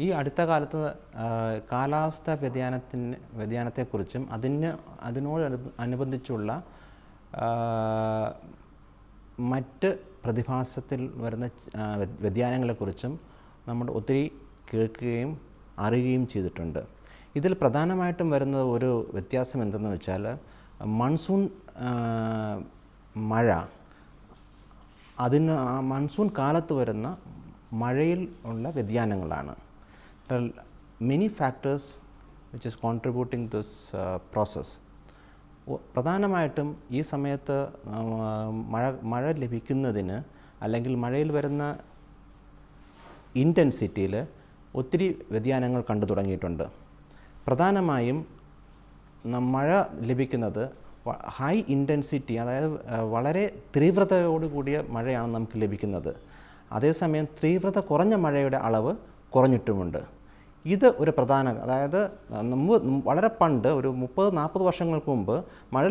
ഈ അടുത്ത കാലത്ത് കാലാവസ്ഥാ വ്യതിയാനത്തെക്കുറിച്ചും അതിനോടനുബന്ധിച്ചുള്ള മറ്റ് പ്രതിഭാസത്തിൽ വരുന്ന വ്യതിയാനങ്ങളെക്കുറിച്ചും നമ്മൾ ഒത്തിരി കേൾക്കുകയും അറിയുകയും ചെയ്തിട്ടുണ്ട്. ഇതിൽ പ്രധാനമായിട്ടും വരുന്ന ഒരു വ്യത്യാസം എന്തെന്ന് വെച്ചാൽ മൺസൂൺ മഴ, മൺസൂൺ കാലത്ത് വരുന്ന മഴയിൽ ഉള്ള വ്യതിയാനങ്ങളാണ്. Many factors which is contributing this process. പ്രധാനമായിട്ടും ഈ സമയത്ത് മഴ ലഭിക്കുന്നതിന് അല്ലെങ്കിൽ മഴയിൽ വരുന്ന ഇൻറ്റൻസിറ്റിയിൽ ഒത്തിരി വ്യതിയാനങ്ങൾ കണ്ടു തുടങ്ങിയിട്ടുണ്ട്. പ്രധാനമായും മഴ ലഭിക്കുന്നത് ഹൈ ഇൻറ്റൻസിറ്റി, അതായത് വളരെ തീവ്രതയോടുകൂടിയ മഴയാണ് നമുക്ക് ലഭിക്കുന്നത്. അതേസമയം തീവ്രത കുറഞ്ഞ മഴയുടെ അളവ് കുറഞ്ഞിട്ടുമുണ്ട്. ഇത് ഒരു പ്രധാന, അതായത് വളരെ പണ്ട് ഒരു 30-40 വർഷങ്ങൾക്ക് മുമ്പ് മഴ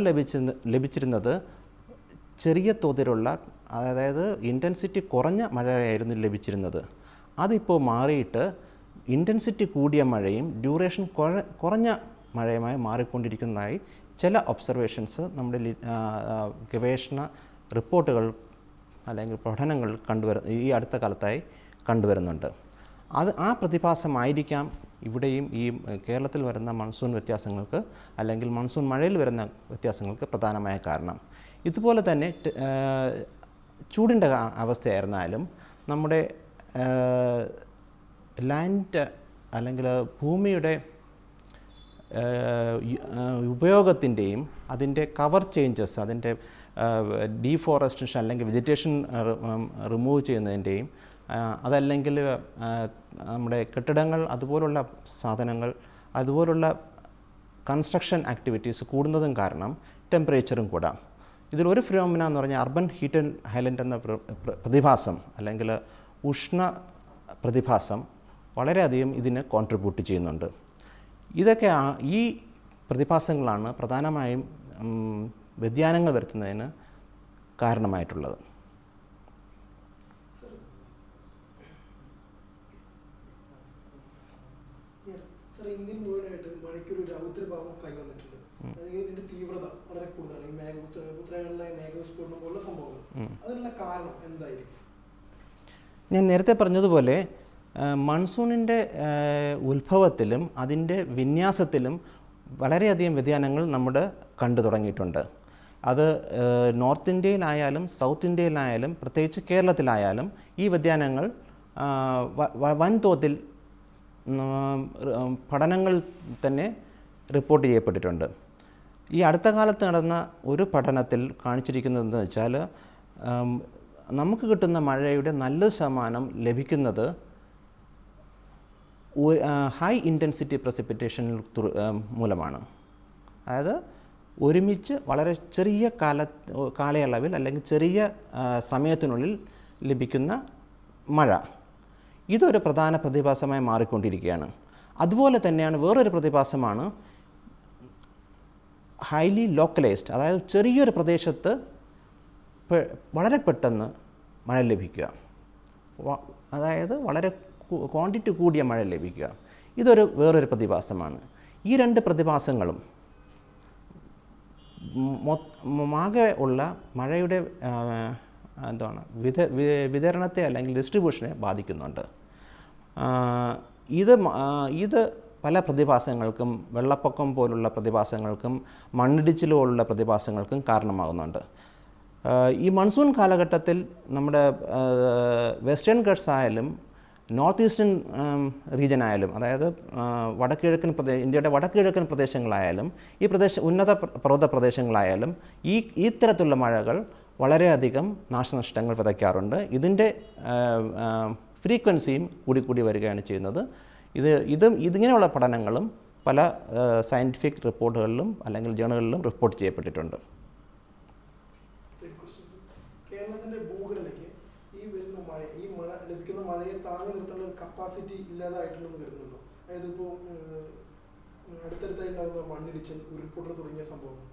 ലഭിച്ചിരുന്നത് ചെറിയ തോതിലുള്ള, അതായത് ഇൻറ്റൻസിറ്റി കുറഞ്ഞ മഴയായിരുന്നു ലഭിച്ചിരുന്നത്. അതിപ്പോൾ മാറിയിട്ട് ഇൻറ്റൻസിറ്റി കൂടിയ മഴയും ഡ്യൂറേഷൻ കുറഞ്ഞ മഴയുമായി മാറിക്കൊണ്ടിരിക്കുന്നതായി ചില ഒബ്സർവേഷൻസ് നമ്മുടെ ഗവേഷണ റിപ്പോർട്ടുകൾ അല്ലെങ്കിൽ പഠനങ്ങൾ ഈ അടുത്ത കാലത്തായി കണ്ടുവരുന്നുണ്ട്. ആ പ്രതിഭാസമായിരിക്കാം ഇവിടെയും ഈ കേരളത്തിൽ വരുന്ന മൺസൂൺ വ്യത്യാസങ്ങൾക്ക് അല്ലെങ്കിൽ മൺസൂൺ മഴയിൽ വരുന്ന വ്യത്യാസങ്ങൾക്ക് പ്രധാനമായ കാരണം. ഇതുപോലെ തന്നെ ചൂടിൻ്റെ അവസ്ഥയായിരുന്നാലും നമ്മുടെ ലാൻഡ് അല്ലെങ്കിൽ ഭൂമിയുടെ ഉപയോഗത്തിൻ്റെയും അതിൻ്റെ കവർ ചേഞ്ചസ്, അതിൻ്റെ ഡീഫോറസ്റ്റേഷൻ അല്ലെങ്കിൽ വെജിറ്റേഷൻ റിമൂവ് ചെയ്യുന്നതിൻ്റെയും അതല്ലെങ്കിൽ നമ്മുടെ കെട്ടിടങ്ങൾ അതുപോലുള്ള സാധനങ്ങൾ അതുപോലുള്ള കൺസ്ട്രക്ഷൻ ആക്ടിവിറ്റീസ് കൂടുന്നതും കാരണം ടെമ്പറേച്ചറും കൂടാം. ഇതിലൊരു ഫിനോമിന എന്ന് പറഞ്ഞാൽ അർബൻ ഹീറ്റ് ആൻഡ് ഹൈലൻഡ് എന്ന പ്രതിഭാസം അല്ലെങ്കിൽ ഉഷ്ണ പ്രതിഭാസം വളരെയധികം ഇതിന് കോൺട്രിബ്യൂട്ട് ചെയ്യുന്നുണ്ട്. ഇതൊക്കെ ഈ പ്രതിഭാസങ്ങളാണ് പ്രധാനമായും വ്യതിയാനങ്ങൾ വരുത്തുന്നതിന് കാരണമായിട്ടുള്ളത്. ഇന്ത്യൻ മുഴുവനായിട്ട് മഴയ്ക്കൊരു രൗദ്രഭാവം കൈവന്നിട്ടുണ്ട്. ഇതിന്റെ തീവ്രത വളരെ കൂടുതലാണ്. ഈ ഉത്തരങ്ങളിലെ മേഘവിസ്ഫോടനം പോലുള്ള സംഭവങ്ങൾ, അതിനുള്ള കാരണം എന്തായിരിക്കും? ഞാൻ നേരത്തെ പറഞ്ഞതുപോലെ മൺസൂണിൻ്റെ ഉത്ഭവത്തിലും അതിൻ്റെ വിന്യാസത്തിലും വളരെയധികം വ്യതിയാനങ്ങൾ നമ്മുടെ കണ്ടു തുടങ്ങിയിട്ടുണ്ട്. അത് നോർത്ത് ഇന്ത്യയിലായാലും സൗത്ത് ഇന്ത്യയിലായാലും പ്രത്യേകിച്ച് കേരളത്തിലായാലും ഈ വ്യതിയാനങ്ങൾ വൻതോതിൽ പഠനങ്ങൾ തന്നെ റിപ്പോർട്ട് ചെയ്യപ്പെട്ടിട്ടുണ്ട്. ഈ അടുത്ത കാലത്ത് നടന്ന ഒരു പഠനത്തിൽ കാണിച്ചിരിക്കുന്നതെന്ന് വെച്ചാൽ നമുക്ക് കിട്ടുന്ന മഴയുടെ നല്ല ശതമാനം ലഭിക്കുന്നത് ഹൈ ഇൻറ്റൻസിറ്റി പ്രസിപ്പിറ്റേഷൻ മൂലമാണ്. അതായത് ഒരുമിച്ച് വളരെ ചെറിയ കാലയളവിൽ അല്ലെങ്കിൽ ചെറിയ സമയത്തിനുള്ളിൽ ലഭിക്കുന്ന മഴ. ഇതൊരു പ്രധാന പ്രതിഭാസമായി മാറിക്കൊണ്ടിരിക്കുകയാണ്. അതുപോലെ തന്നെയാണ് വേറൊരു പ്രതിഭാസമാണ് ഹൈലി ലോക്കലൈസ്ഡ്, അതായത് ചെറിയൊരു പ്രദേശത്ത് വളരെ പെട്ടെന്ന് മഴ ലഭിക്കുക, അതായത് വളരെ ക്വാണ്ടിറ്റി കൂടിയ മഴ ലഭിക്കുക. ഇതൊരു വേറൊരു പ്രതിഭാസമാണ്. ഈ രണ്ട് പ്രതിഭാസങ്ങളും ആകെ ഉള്ള മഴയുടെ വിതരണത്തെ അല്ലെങ്കിൽ ഡിസ്ട്രിബ്യൂഷനെ ബാധിക്കുന്നുണ്ട്. ഇത് പല പ്രതിഭാസങ്ങൾക്കും, വെള്ളപ്പൊക്കം പോലുള്ള പ്രതിഭാസങ്ങൾക്കും മണ്ണിടിച്ചിൽ പോലുള്ള പ്രതിഭാസങ്ങൾക്കും കാരണമാകുന്നുണ്ട്. ഈ മൺസൂൺ കാലഘട്ടത്തിൽ നമ്മുടെ വെസ്റ്റേൺ ഗട്ട്സ് ആയാലും നോർത്ത് ഈസ്റ്റേൺ റീജിയൻ ആയാലും, അതായത് ഇന്ത്യയുടെ വടക്കുകിഴക്കൻ പ്രദേശങ്ങളായാലും ഉന്നത പർവ്വത പ്രദേശങ്ങളായാലും ഇത്തരത്തിലുള്ള മഴകൾ വളരെയധികം നാശനഷ്ടങ്ങൾ വിതയ്ക്കാറുണ്ട്. ഇതിൻ്റെ ഫ്രീക്വൻസിയും കൂടി വരികയാണ് ചെയ്യുന്നത്. ഇതിങ്ങനെയുള്ള പഠനങ്ങളും പല സയൻറ്റിഫിക് റിപ്പോർട്ടുകളിലും അല്ലെങ്കിൽ ജേണലുകളിലും റിപ്പോർട്ട് ചെയ്യപ്പെട്ടിട്ടുണ്ട്. കേരളത്തിൻ്റെ ഭൂഘടനയ്ക്ക് ഈ മഴ ലഭിക്കുന്ന മഴയെ താങ്ങി നിർത്തേണ്ട ഒരു കപ്പാസിറ്റി ഇല്ലാതായിട്ടുണ്ടെന്ന് കരുതുന്നുണ്ടോ? അതായത് ഇപ്പോൾ അടുത്തടുത്തായിട്ടുണ്ടാകുന്ന മണ്ണിടിച്ചിൽ, ഉരുൾപൊട്ടൽ തുടങ്ങിയ സംഭവങ്ങൾ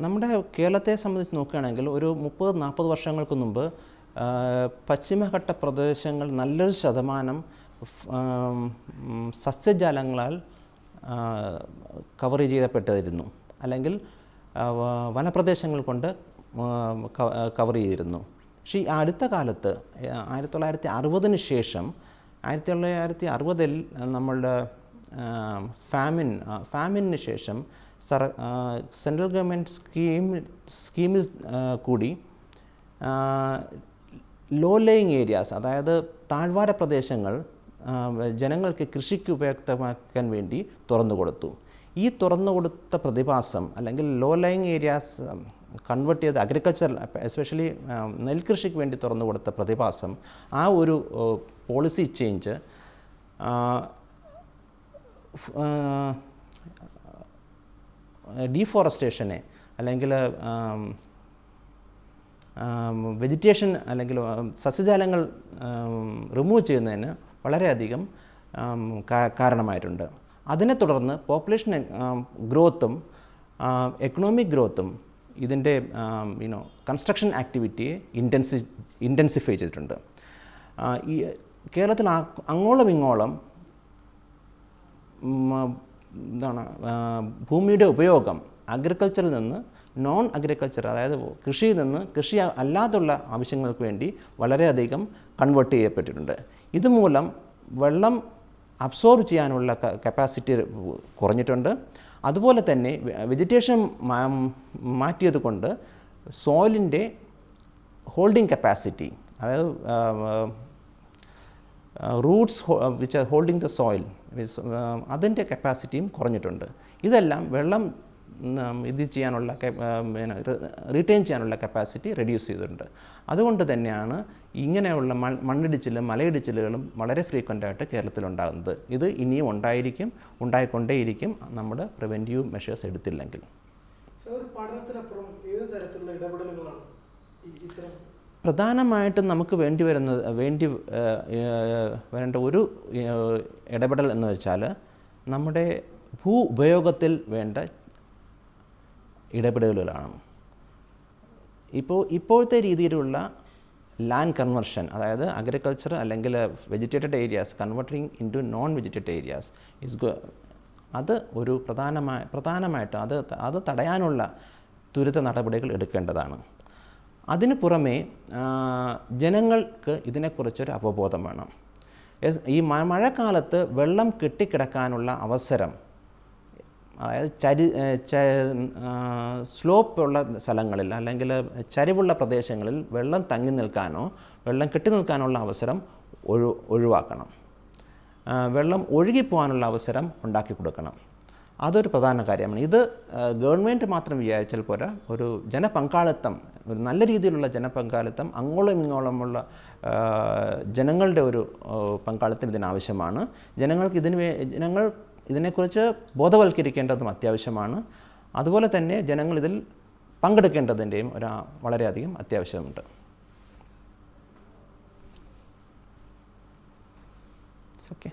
നമ്മുടെ കേരളത്തെ സംബന്ധിച്ച് നോക്കുകയാണെങ്കിൽ ഒരു 30-40 വർഷങ്ങൾക്ക് മുമ്പ് പശ്ചിമഘട്ട പ്രദേശങ്ങൾ നല്ലൊരു ശതമാനം സസ്യജാലങ്ങളാൽ കവർ ചെയ്യപ്പെട്ടിരുന്നു, അല്ലെങ്കിൽ വനപ്രദേശങ്ങൾ കൊണ്ട് കവർ ചെയ്തിരുന്നു. പക്ഷേ ഈ അടുത്ത കാലത്ത് 1960 ശേഷം 1960 നമ്മളുടെ ഫാമിന് ശേഷം സെൻട്രൽ ഗവൺമെൻറ് സ്കീമിൽ കൂടി ലോ ലേയിങ് ഏരിയാസ്, അതായത് താഴ്വാര പ്രദേശങ്ങൾ ജനങ്ങൾക്ക് കൃഷിക്ക് ഉപയുക്തമാക്കാൻ വേണ്ടി തുറന്നു കൊടുത്തു. ഈ തുറന്നു കൊടുത്ത പ്രതിഭാസം, അല്ലെങ്കിൽ ലോ ലൈങ് ഏരിയാസ് കൺവേർട്ട് ചെയ്ത് അഗ്രികൾച്ചർ, എസ്പെഷ്യലി നെൽകൃഷിക്ക് വേണ്ടി തുറന്നു കൊടുത്ത പ്രതിഭാസം, ആ ഒരു പോളിസി ചേഞ്ച് ഡീഫോറസ്റ്റേഷനെ, അല്ലെങ്കിൽ വെജിറ്റേഷൻ, അല്ലെങ്കിൽ സസ്യജാലങ്ങൾ റിമൂവ് ചെയ്യുന്നതിന് വളരെയധികം കാരണമായിട്ടുണ്ട്. അതിനെ തുടർന്ന് പോപ്പുലേഷൻ ഗ്രോത്തും എക്കണോമിക് ഗ്രോത്തും ഇതിൻ്റെ കൺസ്ട്രക്ഷൻ ആക്ടിവിറ്റിയെ ഇൻറ്റൻസിഫൈ ചെയ്തിട്ടുണ്ട്. ഈ കേരളത്തിൽ അങ്ങോളം ഇങ്ങോളം ഭൂമിയുടെ ഉപയോഗം അഗ്രികൾച്ചറിൽ നിന്ന് നോൺ അഗ്രികൾച്ചർ, അതായത് കൃഷിയിൽ നിന്ന് കൃഷി അല്ലാതുള്ള ആവശ്യങ്ങൾക്ക് വേണ്ടി വളരെയധികം കൺവേർട്ട് ചെയ്യപ്പെട്ടിട്ടുണ്ട്. ഇതുമൂലം വെള്ളം അബ്സോർബ് ചെയ്യാനുള്ള കപ്പാസിറ്റി കുറഞ്ഞിട്ടുണ്ട്. അതുപോലെ തന്നെ വെജിറ്റേഷൻ മാറ്റിയത് കൊണ്ട് സോയിലിൻ്റെ ഹോൾഡിംഗ് കപ്പാസിറ്റി, അതായത് Roots which are holding the soil, അതിൻ്റെ കപ്പാസിറ്റിയും കുറഞ്ഞിട്ടുണ്ട്. ഇതെല്ലാം വെള്ളം ഇത് ചെയ്യാനുള്ള റീറ്റെയിൻ ചെയ്യാനുള്ള കപ്പാസിറ്റി റെഡ്യൂസ് ചെയ്തിട്ടുണ്ട്. അതുകൊണ്ട് തന്നെയാണ് ഇങ്ങനെയുള്ള മണ്ണിടിച്ചിലും മലയിടിച്ചിലുകളും വളരെ ഫ്രീക്വൻ്റ് ആയിട്ട് കേരളത്തിലുണ്ടാകുന്നത്. ഇത് ഇനിയും ഉണ്ടായിക്കൊണ്ടേയിരിക്കും നമ്മുടെ പ്രിവെൻറ്റീവ് മെഷേഴ്സ് എടുത്തില്ലെങ്കിൽ. പ്രധാനമായിട്ടും നമുക്ക് വേണ്ട ഒരു ഇടപെടൽ എന്ന് വെച്ചാൽ നമ്മുടെ ഭൂ ഉപയോഗത്തിൽ വേണ്ട ഇടപെടലുകളാണ്. ഇപ്പോഴത്തെ രീതിയിലുള്ള ലാൻഡ് കൺവെർഷൻ, അതായത് അഗ്രികൾച്ചർ അല്ലെങ്കിൽ vegetated areas converting into non vegetated areas അത് ഒരു പ്രധാനമായിട്ട് അത് തടയാനുള്ള ത്വരിത നടപടികൾ എടുക്കേണ്ടതാണ്. അതിനു പുറമേ ജനങ്ങൾക്ക് ഇതിനെക്കുറിച്ചൊരു അവബോധം വേണം. ഈ മഴക്കാലത്ത് വെള്ളം കെട്ടിക്കിടക്കാനുള്ള അവസരം, അതായത് സ്ലോപ്പുള്ള സ്ഥലങ്ങളിൽ അല്ലെങ്കിൽ ചരിവുള്ള പ്രദേശങ്ങളിൽ വെള്ളം തങ്ങി നിൽക്കാനോ വെള്ളം കെട്ടി നിൽക്കാനുള്ള അവസരം ഒഴിവാക്കണം. വെള്ളം ഒഴുകിപ്പോകാനുള്ള അവസരം ഉണ്ടാക്കി കൊടുക്കണം. അതൊരു പ്രധാന കാര്യമാണ്. ഇത് ഗവൺമെൻറ് മാത്രം വിചാരിച്ചാൽ പോരാ, ഒരു ജനപങ്കാളിത്തം, ഒരു നല്ല രീതിയിലുള്ള ജനപങ്കാളിത്തം, അങ്ങോളം ഇങ്ങോളമുള്ള ജനങ്ങളുടെ ഒരു പങ്കാളിത്തം ഇതിനാവശ്യമാണ്. ജനങ്ങൾ ഇതിനെക്കുറിച്ച് ബോധവൽക്കരിക്കേണ്ടതും അത്യാവശ്യമാണ്. അതുപോലെ തന്നെ ജനങ്ങൾ ഇതിൽ പങ്കെടുക്കേണ്ടതിൻ്റെയും വളരെയധികം അത്യാവശ്യമുണ്ട്. ഓക്കെ.